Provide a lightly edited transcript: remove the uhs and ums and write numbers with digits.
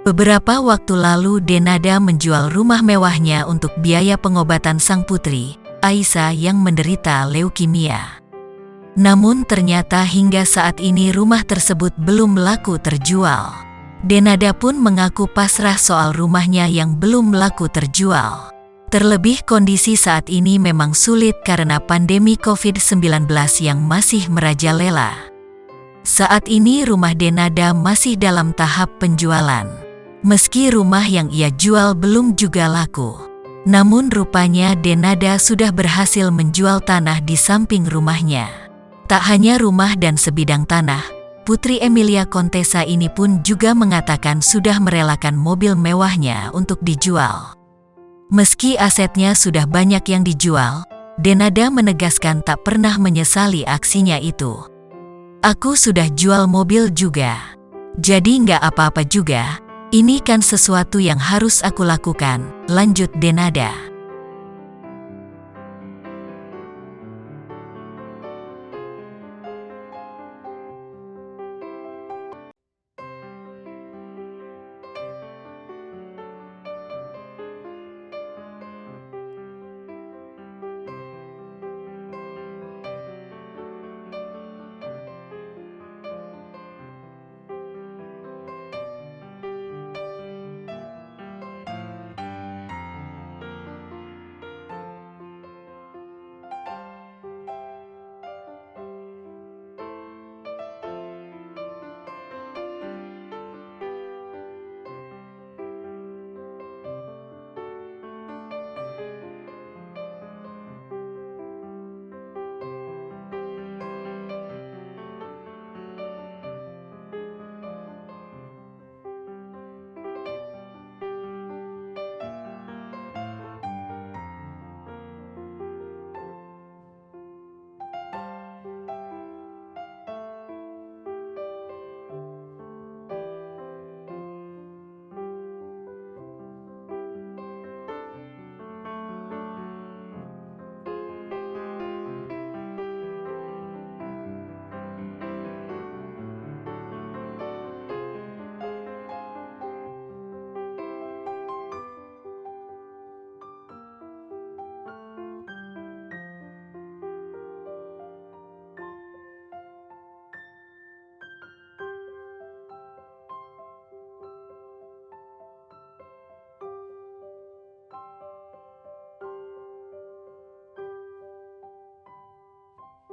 Beberapa waktu lalu Denada menjual rumah mewahnya untuk biaya pengobatan sang putri, Aisyah yang menderita leukemia. Namun ternyata hingga saat ini rumah tersebut belum laku terjual. Denada pun mengaku pasrah soal rumahnya yang belum laku terjual. Terlebih kondisi saat ini memang sulit karena pandemi COVID-19 yang masih merajalela. Saat ini rumah Denada masih dalam tahap penjualan. Meski rumah yang ia jual belum juga laku. Namun rupanya Denada sudah berhasil menjual tanah di samping rumahnya. Tak hanya rumah dan sebidang tanah, Putri Emilia Contessa ini pun juga mengatakan sudah merelakan mobil mewahnya untuk dijual. Meski asetnya sudah banyak yang dijual, Denada menegaskan tak pernah menyesali aksinya itu. "Aku sudah jual mobil juga. Jadi nggak apa-apa juga. Ini kan sesuatu yang harus aku lakukan," lanjut Denada.